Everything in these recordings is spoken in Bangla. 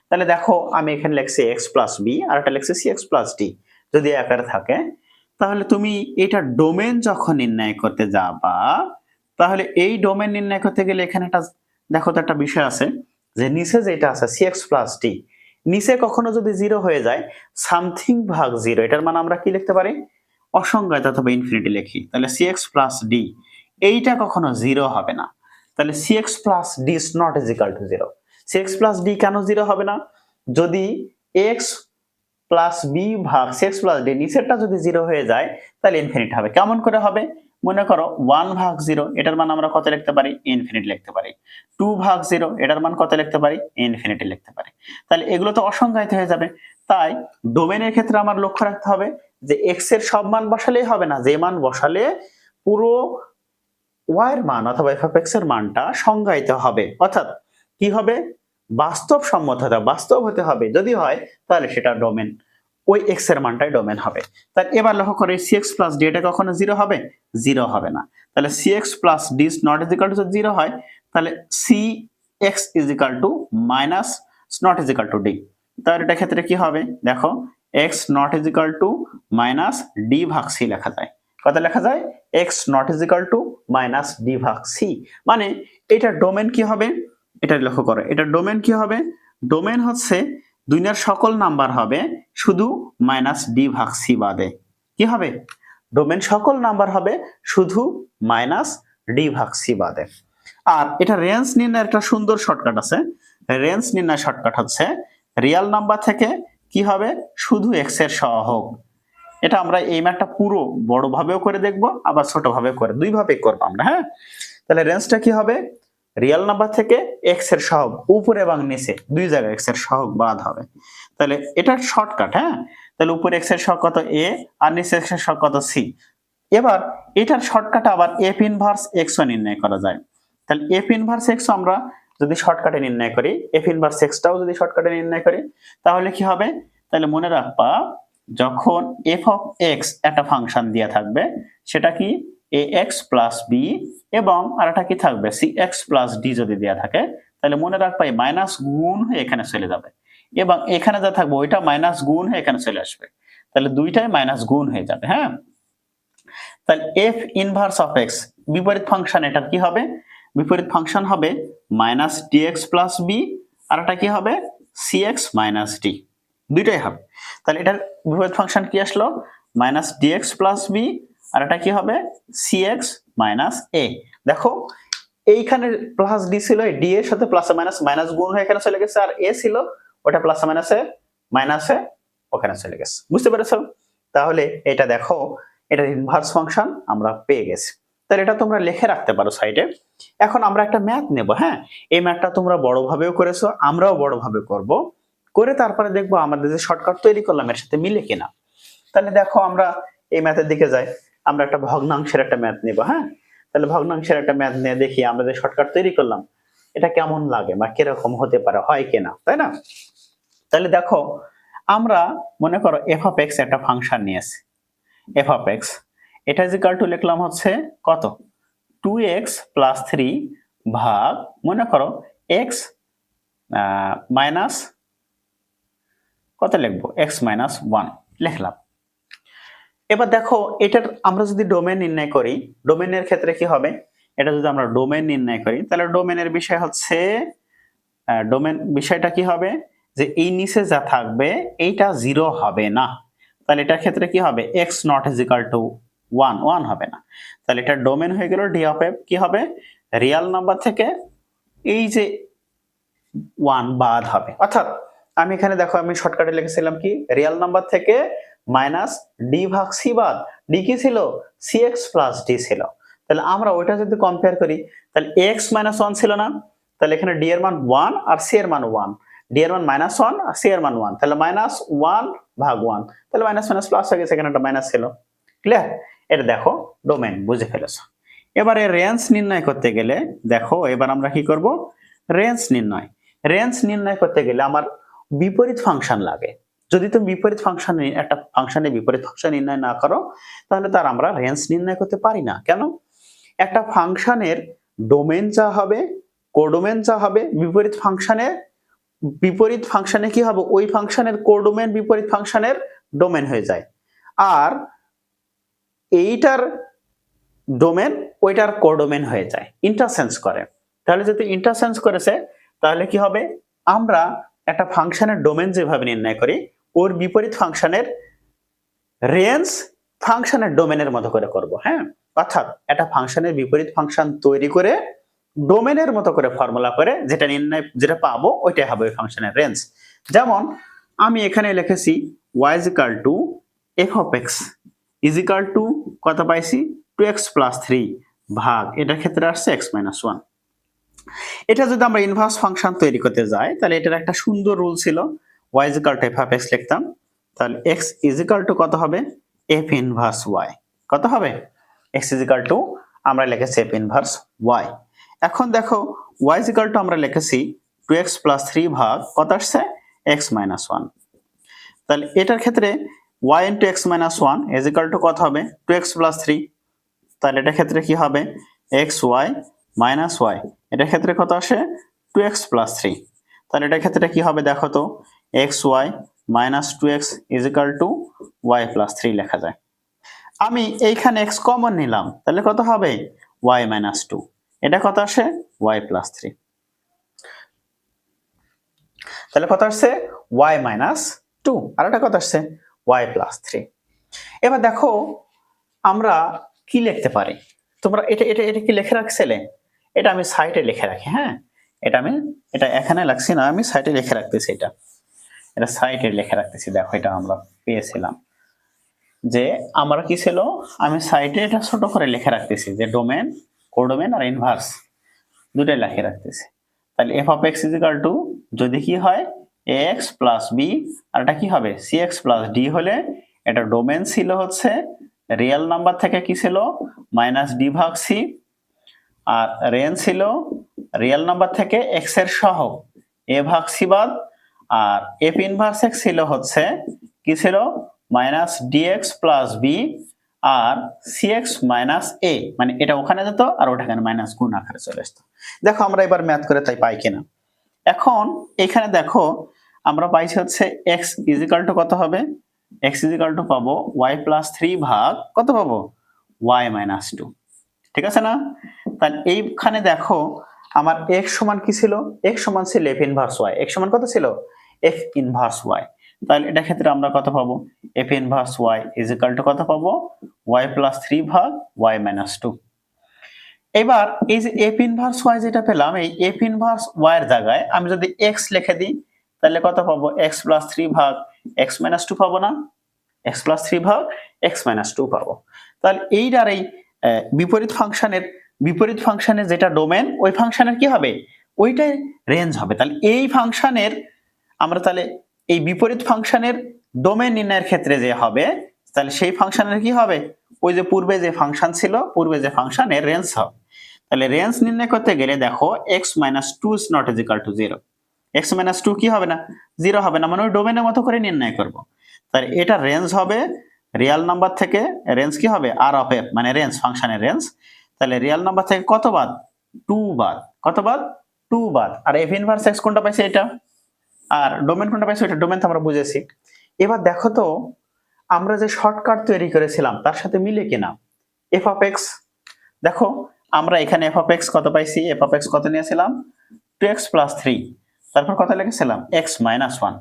তাহলে দেখো আমি এখানে লিখছি এক্স প্লাস বি আর একটা লিখছি সি এক্স প্লাস ডি যদি আকারে থাকে, তাহলে তুমি এটা ডোমেন যখন নির্ণয় করতে যাবা, তাহলে এই ডোমেন নির্ণয় করতে গেলে এখানে একটা দেখো তো একটা বিষয় আছে যে নিচে যেটা আছে সি এক্স প্লাস ডি, নিচে কখনো যদি জিরো হয়ে যায় সামথিং ভাগ জিরো, এটার মানে আমরা কি লিখতে পারি অসংজ্ঞায়িত অথবা ইনফিনিটি লিখি, তাহলে সি এক্স প্লাস ডি এইটা কখনো জিরো হবে না। তাহলে C X plus D is not is equal to zero. C X plus D কেন জিরো হবে না? যদি এক্স প্লাস বি ভাগ সি এক্স প্লাস ডি নিচেরটা যদি জিরো হয়ে যায় তাহলে ইনফিনিটি হবে। কেমন করে হবে? মনে করো 1 ভাগ 0 এটার মান আমরা কত লিখতে পারি? ইনফিনিটি লিখতে পারি। 2 ভাগ 0 এটার মান কত লিখতে পারি? ইনফিনিটি লিখতে পারি। তাহলে এগুলো তো অসংজ্ঞায়িত হয়ে যাবে। তাই ডোমেনের ক্ষেত্রে আমার লক্ষ্য রাখতে হবে যে x এর সব মান বসালেই হবে না, যে মান বসালে পুরো y এর মান অথবা f(x) এর মানটা সংজ্ঞায়িত হবে, অর্থাৎ কি হবে? বাস্তবসম্মত হতে হবে, বাস্তব হতে হবে। যদি হয় তাহলে সেটা ডোমেন, ওই x এর মানটাই ডোমেন হবে। তাহলে এবার লক্ষ্য করে cx প্লাস d এটা কখনো জিরো হবে? জিরো হবে না। তাহলে cx plus d is not is equal to zero হয়, তাহলে cx is equal to minus not is equal to d। তাহলে এটা ক্ষেত্রে কি হবে? দেখো x not is equal to minus d ভাগ c লেখা যায়। কত লেখা যায়? x not is equal to minus d ভাগ c। মানে এটা ডোমেন কি হবে? এটা লক্ষ্য করো, এটা ডোমেন কি হবে? ডোমেন হচ্ছে দুনিয়ার সকল নাম্বার হবে শুধু মাইনাস ডি ভাগ সি বাদে। কি হবে? ডোমেন সকল নাম্বার হবে শুধু মাইনাস ডি ভাগ সি বাদে। আর এটা রেঞ্জ নির্ণয়ের একটা সুন্দর শর্টকাট আছে। রেঞ্জ নির্ণয় শর্টকাট হচ্ছে রিয়েল নাম্বার থেকে কি হবে? শুধু এক্স এর সহগ। এটা আমরা এই ম্যাথটা পুরো বড় ভাবেও করে দেখব, আবার ছোট ভাবে করে, দুই ভাবে করব আমরা। হ্যাঁ, তাহলে রেঞ্জটা কি হবে? রিয়েল নাম্বার থেকে এক্স এর সহগ উপরে এবং নিচে দুই জায়গায় এক্স এর সহগ বাদ হবে। তাহলে এটা শর্টকাট। হ্যাঁ, তাহলে উপরে এক্স এর সহগ কত এ আর নিচে এক্স এর সহগ কত সি। এবার এটার শর্টকাট আবার এফ ইনভার্স এক্স ও নির্ণয় করা যায়। তাহলে এফ ইনভার্স এক্স আমরা যদি শর্টকাটে নির্ণয় করি, এফ ইনভার্স এক্সটাও যদি শর্টকাটে নির্ণয় করি, তাহলে কি হবে? তাহলে মনে রাখবা যখন এফ অফ এক্স একটা ফাংশন দেয়া থাকবে সেটা কি ax প্লাস বি, এবং আরেকটা কি থাকবে cx প্লাস ডি যদি দেয়া থাকে, তাহলে মনে রাখবা এই মাইনাস গুণ হয়ে এখানে চলে যাবে, এবং এখানে যা থাকবে ওইটা মাইনাস গুণ হয়ে এখানে চলে আসবে। তাহলে দুইটাই মাইনাস গুণ হয়ে যাবে। হ্যাঁ, তাহলে f ইনভার্স অফ x বিপরীত ফাংশন, এটা কি হবে? বিপরীত ফাংশন হবে মাইনাস dx প্লাস বি, আর এটা কি হবে cx মাইনাস ডি, দুইটাই হবে। তাহলে এটার বিপরীত ফাংশন কি আসলো? মাইনাস dx প্লাস বি, আর এটা কি হবে cx মাইনাস a। দেখো এইখানে প্লাস ডি ছিল, ডি এর সাথে প্লাস মাইনাস মাইনাস গুণ হয়ে এখানে চলে গেছে, আর a ছিল ওটা প্লাস মাইনাসে মাইনাসে ওখানে চলে গেছে। বুঝতে পেরেছো? তাহলে এটা দেখো এটা ইনভার্স ফাংশন আমরা পেয়ে গেছি। তাহলে এটা তোমরা লিখে রাখতে পারো সাইডে। এখন আমরা একটা ম্যাথ নেব। হ্যাঁ, এই ম্যাথটা তোমরা বড় ভাবেও করেছো, আমরাও বড় ভাবে করব, করে তারপরে দেখবো আমাদের যে শর্টকাট তৈরি করলাম এর সাথে মিলে কিনা। তাহলে দেখো আমরা এই ম্যাথের দিকে যাই। আমরা একটা ভগ্নাংশের একটা ম্যাথ নেব। হ্যাঁ, তাহলে ভগ্নাংশের একটা ম্যাথ নিয়ে দেখি আমরা যে শর্টকাট তৈরি করলাম এটা কেমন লাগে বা কিরকম হতে পারে, হয় কিনা, তাই না? তাহলে দেখো আমরা মনে করো এফ অফ এক্স একটা ফাংশন নিয়েছি, এফ অফ এক্স এটা ইজ ইকুয়াল টু লিখলাম হচ্ছে কত 2x প্লাস 3 ভাগ মনে করো x মাইনাস কত লিখবো x মাইনাস 1 লিখলাম। এবার দেখো এটার আমরা যদি ডোমেন নির্ণয় করি, ডোমেনের ক্ষেত্রে কি হবে? এটা যদি আমরা ডোমেন নির্ণয় করি তাহলে ডোমেনের বিষয় হচ্ছে ডোমেন বিষয়টা কি হবে যে এই নিচে যা থাকবে এইটা জিরো হবে না। তাহলে এটার ক্ষেত্রে কি হবে? x not is equal to 1 হবে না। তাহলে এটা ডোমেন হয়ে গেল ডি অফ এফ কি হবে? রিয়েল নাম্বার থেকে এই যে 1 বাদ হবে। অর্থাৎ আমি এখানে দেখো আমি শর্টকাটে লিখেছিলাম কি রিয়েল নাম্বার থেকে মাইনাস ডি ভাগ সি বাদ, ডি কি ছিল? cx প্লাস ডি ছিল। তাহলে আমরা ওইটা যদি কম্পেয়ার করি তাহলে x মাইনাস 1 ছিল না? তাহলে এখানে ডি এর মান 1 আর সি এর মান 1, ডি এর মান মাইনাস 1 আর সি এর মান 1, তাহলে মাইনাস 1 ভাগ 1, তাহলে মাইনাস মাইনাস প্লাস হয়ে গেছে, এখানে একটা মাইনাস ছিল। ক্লিয়ার? এটা দেখো ডোমেন বুঝে ফেলেছো। এবারে রেঞ্জ নির্ণয় করতে গেলে দেখো এবার আমরা কি করব? রেঞ্জ নির্ণয়। রেঞ্জ নির্ণয় করতে গেলে আমার বিপরীত ফাংশন লাগে। যদি তুমি বিপরীত ফাংশন একটা ফাংশনের বিপরীত ফাংশন নির্ণয় না করো তাহলে তার আমরা রেঞ্জ নির্ণয় করতে পারি না। কেন? একটা ফাংশনের ডোমেন যা হবে, কোডোমেন যা হবে, বিপরীত ফাংশনের বিপরীত ফাংশনে কি হবে, ওই ফাংশনের কোডোমেন বিপরীত ফাংশনের ডোমেন হয়ে যায়, আর এইটার ডোমেন ওইটার কোডোমেন হয়ে যায়, ইন্টারসেন্স করে। তাহলে যদি ইন্টারসেন্স করেছে তাহলে কি হবে, আমরা একটা ফাংশনের ডোমেন যেভাবে নির্ণয় করি ওর বিপরীত ফাংশনের রেঞ্জ ফাংশনের ডোমেনের মতো করে করব। হ্যাঁ, অর্থাৎ একটা ফাংশনের বিপরীত ফাংশন তৈরি করে ডোমেনের মতো করে ফর্মুলা করে যেটা পাবো ওইটাই হবে ওই ফাংশনের রেঞ্জ। যেমন আমি এখানে লিখেছি y is equal to f of x is equal to কত পাইছি 2x plus 3 ভাগ এটার ক্ষেত্রে আসছে x minus 1। এটা যদি আমরা ইনভার্স ফাংশন তৈরি করতে যাই তাহলে এটার একটা সুন্দর রুল ছিল, y is equal to f of x লিখতাম, তাহলে x is equal to কত হবে f ইনভার্স y, কত হবে x is equal to আমরা লিখেছি f ইনভার্স y। এখন দেখো y is equal to আমরা লিখেছি 2x plus 3 ভাগ কত আসছে x minus 1, তাহলে এটার ক্ষেত্রে y into x minus 1 is equal to কত হবে 2x plus 3, তাহলে এটার ক্ষেত্রে কি হবে xy minus y, এটার ক্ষেত্রে কত আসে 2x plus 3, তাহলে এটার ক্ষেত্রে কি হবে দেখো তো xy minus 2x is equal to y plus 3 লেখা যায়। আমি এইখানে x কমন নিলাম তাহলে কত হবে y minus 2, এটা কত আসে y plus 3, তাহলে কত আসছে y minus 2 আর এটা কত আসছে y plus 3। এবার দেখো আমরা কি লিখতে পারি, তোমরা এটা এটা এটা কি লিখে রাখছিলে, এটা আমি সাইডে লিখে রাখি। হ্যাঁ, এটা এখানে লাগছি না, আমি সাইডে লিখে রাখতেছি, এটা সাইডে লিখে রাখতেছি। দেখো এটা আমরা পেয়েছিলাম যে আমরা কি ছিল, আমি সাইডে এটা ছোট করে লিখে রাখতেছি যে ডোমেন কোডোমেন আর ইনভার্স দুটাই লিখে রাখতেছি। তাহলে f of x is equal to যদি কি হয় ax plus b আর এটা কি হবে cx plus d হলে এটা ডোমেন ছিল হচ্ছে রিয়েল নাম্বার থেকে কি ছিল মাইনাস d ভাগ c, আর রেঞ্জ ছিল রিয়েল নাম্বার থেকে x এর সহগ a ভাগ c বাদ, আর f ইনভার্স x ছিল হচ্ছে কি ছিল মাইনাস dx plus b আর cx মাইনাস a, মানে এটা ওখানে যেত আর ওটা এখানে মাইনাস গুণ আকারে চলে আসতো। দেখো আমরা এবার ম্যাথ করে তাই পাই কিনা। এখন এখানে দেখো আমরা পাইছি হচ্ছে x is equal to কত হবে, x is equal to পাবো y plus 3 ভাগ কত পাবো y minus 2, ঠিক আছে না। তাহলে এইখানে দেখো আমার x সমান কি ছিল, x সমান ছিল f ইনভার্স y, x সমান কত ছিল f ইনভার্স y, তাহলে এটা ক্ষেত্রে আমরা কত পাবো f inverse y is equal to কত পাবো y plus 3 ভাগ y minus 2। এবার এই যে f ইনভার্স y যেটা পেলাম, এই f ইনভার্স y এর জায়গায় আমি যদি x লিখে দিই তাহলে কত পাবো x plus 3 ভাগ x minus 2 পাবো না, x plus 3 ভাগ x minus 2 পাবো। তাহলে এইটার এই বিপরীত ফাংশনের যেটা ডোমেন ওই ফাংশনের কি হবে ওইটাই রেঞ্জ হবে। তাহলে এই ফাংশনের আমরা তাহলে এই বিপরীত ফাংশনের ডোমেন নির্ণয়ের ক্ষেত্রে যে হবে তাহলে সেই ফাংশনের কি হবে ওই যে পূর্বে যে ফাংশন ছিল পূর্বে যে ফাংশনের রেঞ্জ হবে। তাহলে রেঞ্জ নির্ণয় করতে গেলে দেখো x minus 2 is not equal to 0, x minus 2 কি হবে না 0 হবে না, মানে ওই ডোমেনের মতো করে নির্ণয় করব। তাহলে এটা রেঞ্জ হবে রিয়েল নাম্বার থেকে, রেঞ্জ কি হবে r of f মানে রেঞ্জ ফাংশনের রেঞ্জ, তাহলে রিয়েল নাম্বার থেকে কত বাদ 2 বাদ, কত বাদ 2 বাদ, আর f ইনভার্স x কোনটা পাইছে এটা, আর ডোমেন কোনটা পাইছে ওটা, ডোমেন তো আমরা বুঝেছি। এবার দেখো তো আমরা যে শর্টকাট তৈরি করেছিলাম তার সাথে মিলে কিনা f of x, দেখো আমরা এখানে f of x কত পাইছি, f of x কত নিয়েছিলাম 2x plus 3, তারপর কত লিখেছিলাম x minus 1।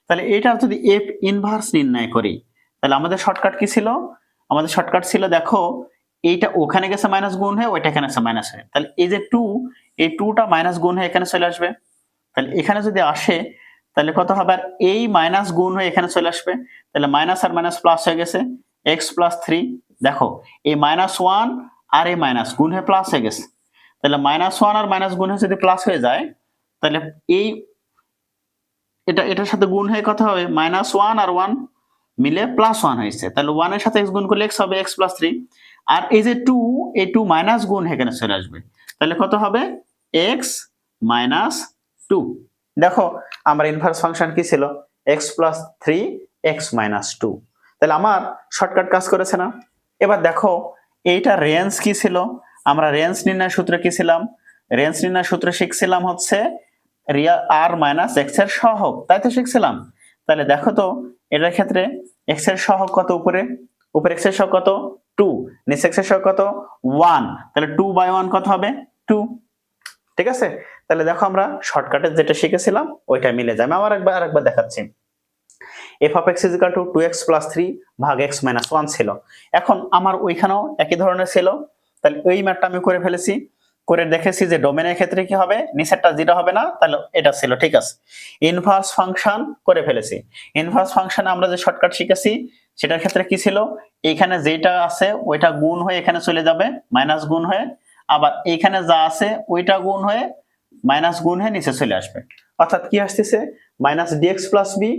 তাহলে এটা যদি f ইনভার্স নির্ণয় করি তাহলে আমাদের শর্টকাট কি ছিল, আমাদের শর্টকাট ছিল দেখো এইটা ওখানে গেছে মাইনাস গুণ হয়ে ওইটা এখানে আছে মাইনাস হয়ে, তাহলে এই যে 2 এই 2টা মাইনাস গুণ হয়ে এখানে চলে আসবে, তাহলে এখানে যদি আসে তাহলে কত হবে আর এই মাইনাস গুণ হয়ে এখানে চলে আসবে, তাহলে মাইনাস আর মাইনাস প্লাস হয়ে গেছে x plus 3, দেখো এই মাইনাস 1 আর এই মাইনাস গুণ হয়ে প্লাস হয়ে গেছে, তাহলে মাইনাস 1 আর মাইনাস গুণ হয়ে যদি প্লাস হয়ে যায় তাহলে এই এটার সাথে গুণ হয়ে কত হবে মাইনাস 1 আর 1 মিলে প্লাস 1 হয়েছে, তাহলে 1 এর সাথে x গুণ করলে x হবে x plus 3, আর এই যে 2 এই 2 মাইনাস গুণ এখানে চলে আসবে, তাহলে কত হবে x minus 2। দেখো আমার ইনভার্স ফাংশন কি ছিল x plus 3 x minus 2, তাহলে আমার শর্টকাট কাজ করেছে না। এবার দেখো এইটা রেঞ্জ কি ছিল, আমরা রেঞ্জ নির্ণয় সূত্র কি ছিলাম, রেঞ্জ নির্ণয় সূত্র শিখছিলাম হচ্ছে রিয়াল আর মাইনাস এক্স এর সহগ, তাই তো শিখছিলাম। তাহলে দেখো তো এটার ক্ষেত্রে এক্স এর সহগ কত, উপরে এক্স এর সহগ কত 2, নিচে এক্স এর সহগ কত 1, তাহলে 2/1 কত হবে 2। ঠিক আছে, তাহলে দেখো আমরা শর্টকাটে যেটা শিখেছিলাম ওইটা মিলে যায়। আমি আরেকবার দেখাচ্ছি। f of x is equal to 2x plus 3 ভাগ x minus 1 ছিল। এখন আমার ওইখানেও একই ধরনের ছিল, তাহলে ওই ম্যাথটা আমি করে ফেলেছি, করে দেখেছি যে ডোমেনের ক্ষেত্রে কি হবে, নিচেরটা যেটা হবে না, তাহলে এটা ছিল। ঠিক আছে, ইনভার্স ফাংশন করে ফেলেছি। ইনভার্স ফাংশনে আমরা যে শর্টকাট শিখেছি সেটার ক্ষেত্রে কি ছিল, এইখানে যেটা আছে ওইটা গুণ হয়ে এখানে চলে যাবে, মাইনাস গুণ হয়ে, আবার এইখানে যা আছে ওইটা গুণ হয়ে মাইনাস গুণ হয়ে নিচে চলে আসবে। অর্থাৎ কি আসতেছে, মাইনাস ডিএক্স প্লাস বি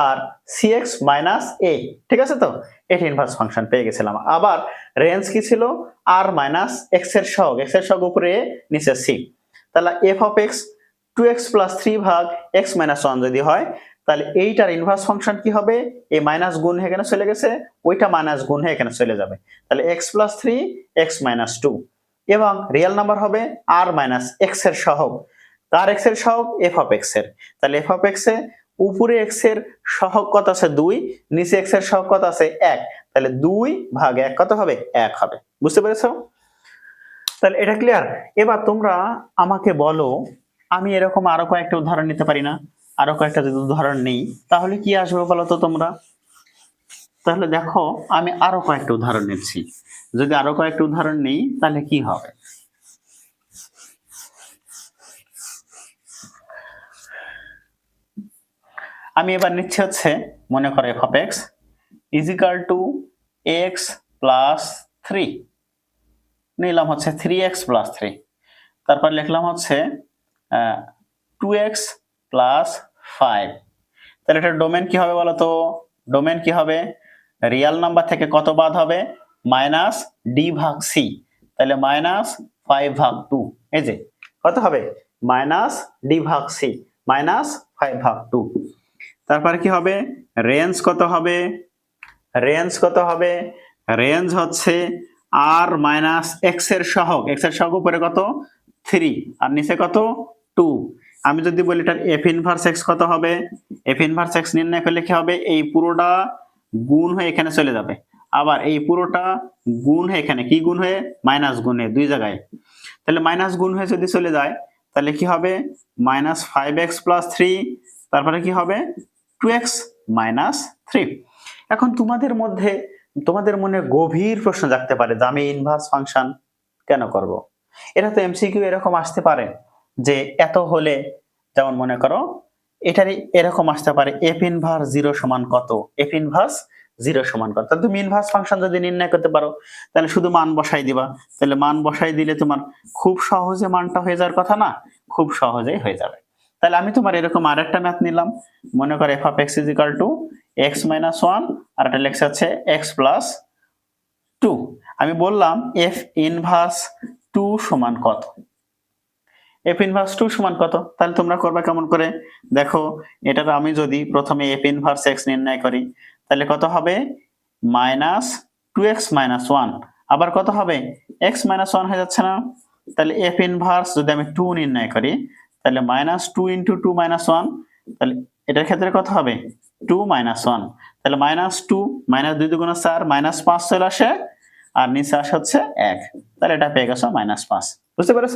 আর সিএক্স মাইনাস এ। ঠিক আছে, তো এটা ইনভার্স ফাংশন পেয়ে গেছিলাম। আবার রেঞ্জ কি ছিল, আর মাইনাস এক্স এর সহগ উপরে এ নিচে সি। তাহলে F of x 2x plus 3 ভাগ x মাইনাস 1 যদি হয়, তাহলে এইটার ইনভার্স ফাংশন কি হবে, এই মাইনাস গুণ হয়ে এখানে চলে গেছে, ওইটা মাইনাস গুণ হয়ে এখানে চলে যাবে। তাহলে x প্লাস 3 x মাইনাস 2, এবং রিয়েল নাম্বার হবে আর মাইনাস এক্স এর সহগ। তার এক্স এর সহগ এফ অফ এক্স এর। তাহলে এফ অফ এক্স এ উপরে এক্স এর সহগ কত আছে 2, নিচে এক্স এর সহগ কত আছে 1, তাহলে 2 ভাগ 1 কত হবে 1 হবে। বুঝতে পেরেছো? তাহলে এটা ক্লিয়ার। এবার তোমরা আমাকে বলো, আমি এরকম আরো কয়েকটা উদাহরণ নিতে পারি না? আরো কয়েকটা যদি উদাহরণ নেই তাহলে কি আসবে বলো তো তোমরা? তাহলে দেখো আমি আরো কয়েকটা উদাহরণ নিচ্ছি। যদি আরো কয়েকটা উদাহরণ নেই তাহলে কি হবে, আমি এবার নিচ্ছি হচ্ছে, মনে করো f of x is equal to x plus 3, নিলাম হচ্ছে 3x plus 3, তারপর লিখলাম হচ্ছে 2x plus 5। তাহলে এটা ডোমেন কি হবে বলো তো? ডোমেন কি হবে, রিয়াল নাম্বার থেকে কত বাদ হবে, মাইনাস ডি ভাগ সি, তাহলে মাইনাস 5 ভাগ 2, এই যে কত হবে মাইনাস ডি ভাগ সি, মাইনাস 5 ভাগ 2। তারপরে কি হবে, রেঞ্জ কত হবে, রেঞ্জ হচ্ছে আর মাইনাস এক্স এর সহগ উপরে কত 3 আর নিচে কত 2। আমি যদি বলি এটার এফ ইনভার্স এক্স কত হবে, এফ ইনভার্স এক্স নির্ণয় করলে কি হবে, এই পুরোটা গুণ হয়ে এখানে চলে যাবে, আবার এই পুরোটা গুণ হয়ে এখানে কি গুণ হয়ে মাইনাস গুণ হয়ে দুই জায়গায়, তাহলে মাইনাস গুণ হয়ে যদি চলে যায় তাহলে কি হবে মাইনাস 5x প্লাস 3, তারপরে কি হবে 2x মাইনাস 3। এখন তোমাদের মনে গভীর প্রশ্ন জাগতে পারে যে আমি ইনভার্স ফাংশন কেন করব। এটা তো এমসিকিউ এরকম আসতে পারে যে এত হলে, যেমন মনে করো এটারই এরকম আসতে পারে এফ ইনভার্স 0 সমান কত, এফ ইনভার্স 0 সমান কত। তাহলে তুমি ইনভার্স ফাংশন যদি নির্ণয় করতে পারো তাহলে শুধু মান বসাই দিবা, তাহলে মান বসাই দিলে তোমার খুব সহজে মানটা হয়ে যাওয়ার কথা না, খুব সহজেই হয়ে যাবে। তাহলে আমি তোমার এরকম আরেকটা ম্যাথ নিলাম, মনে করো F of x is equal to x minus 1 আর এটা লেখা আছে এক্স প্লাস 2। আমি বললাম এফ ইনভার্স 2 সমান কত, এফ ইনভার্স 2 সমান কত, তাহলে তোমরা করবে কেমন করে, দেখো এটার আমি যদি প্রথমে এফ ইনভার্স এক্স নির্ণয় করি তাহলে কত হবে মাইনাস 2x মাইনাস 1, আবার কত হবে x মাইনাস 1 হয়ে যাচ্ছে না, তাহলে এফ ইনভার্স যদি আমি 2 নির্ণয় করি তাহলে মাইনাস 2 ইন্টু 2 মাইনাস 1, তাহলে এটার ক্ষেত্রে কত হবে 2 মাইনাস 1, তাহলে মাইনাস 2 মাইনাস 2 দুগুণ 4 মাইনাস 5 চলে আসে, আর নিচে আসে হচ্ছে 1, তাহলে এটা পেয়ে গেছো মাইনাস 5। বুঝতে পেরেছো?